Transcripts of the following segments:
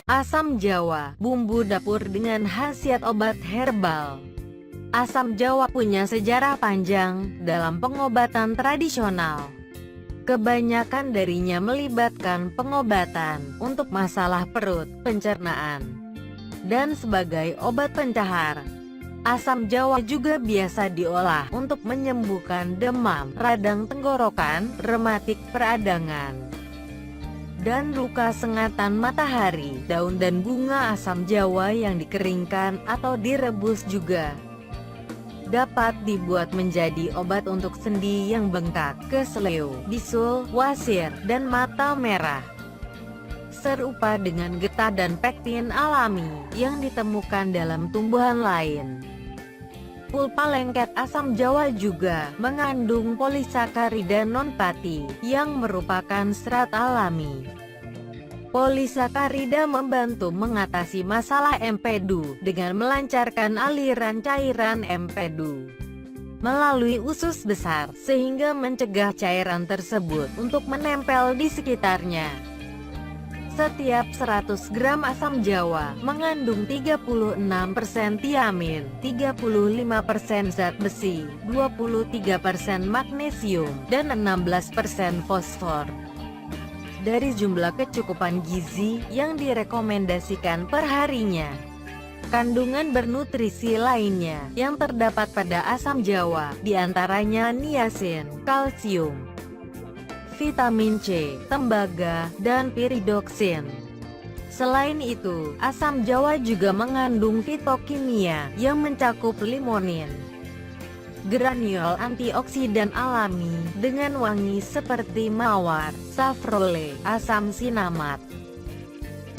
Asam Jawa, bumbu dapur dengan khasiat obat herbal. Asam Jawa punya sejarah panjang dalam pengobatan tradisional. Kebanyakan darinya melibatkan pengobatan untuk masalah perut, pencernaan, dan sebagai obat pencahar. Asam Jawa juga biasa diolah untuk menyembuhkan demam, radang tenggorokan, rematik peradangan, dan luka sengatan matahari. Daun dan bunga asam Jawa yang dikeringkan atau direbus juga dapat dibuat menjadi obat untuk sendi yang bengkak, keseleo, bisul, wasir, dan mata merah. Serupa dengan getah dan pektin alami yang ditemukan dalam tumbuhan lain. Pulpa lengket asam Jawa juga mengandung polisakarida non-fatty yang merupakan serat alami. Polisakarida membantu mengatasi masalah empedu dengan melancarkan aliran cairan empedu melalui usus besar, sehingga mencegah cairan tersebut untuk menempel di sekitarnya. Setiap 100 gram asam Jawa mengandung 36% tiamin, 35% zat besi, 23% magnesium, dan 16% fosfor. Dari jumlah kecukupan gizi yang direkomendasikan perharinya, kandungan bernutrisi lainnya yang terdapat pada asam Jawa diantaranya niacin, kalsium, vitamin C, tembaga, dan piridoksin. Selain itu, asam Jawa juga mengandung fitokimia yang mencakup limonin, granul antioksidan alami dengan wangi seperti mawar, saffrole, asam sinamat,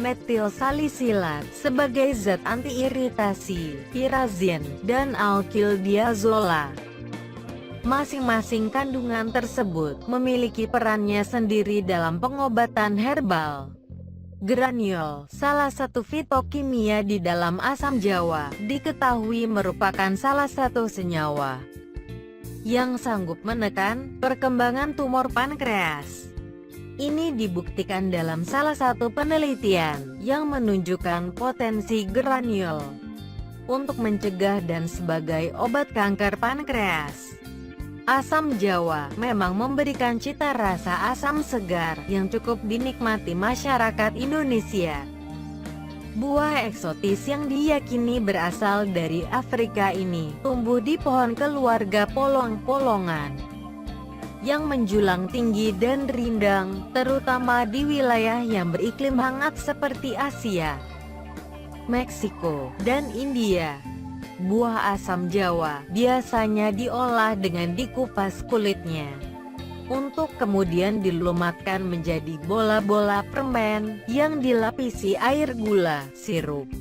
metil salisilat sebagai zat antiiritasi, pirazin, dan alkyldiazola. Masing-masing kandungan tersebut memiliki perannya sendiri dalam pengobatan herbal. Granul, salah satu fitokimia di dalam asam Jawa, diketahui merupakan salah satu senyawa yang sanggup menekan perkembangan tumor pankreas. Ini dibuktikan dalam salah satu penelitian yang menunjukkan potensi granul untuk mencegah dan sebagai obat kanker pankreas. Asam Jawa memang memberikan cita rasa asam segar yang cukup dinikmati masyarakat Indonesia. Buah eksotis yang diyakini berasal dari Afrika ini tumbuh di pohon keluarga polong-polongan yang menjulang tinggi dan rindang, terutama di wilayah yang beriklim hangat seperti Asia, Meksiko, dan India. Buah asam Jawa biasanya diolah dengan dikupas kulitnya, untuk kemudian dilumatkan menjadi bola-bola permen yang dilapisi air gula, sirup,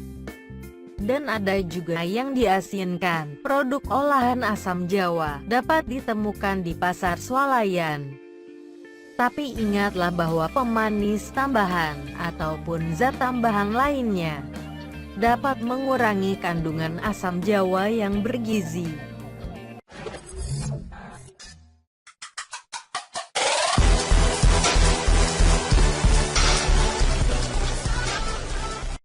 dan ada juga yang diasinkan. Produk olahan asam Jawa dapat ditemukan di pasar swalayan. Tapi ingatlah bahwa pemanis tambahan ataupun zat tambahan lainnya dapat mengurangi kandungan asam Jawa yang bergizi.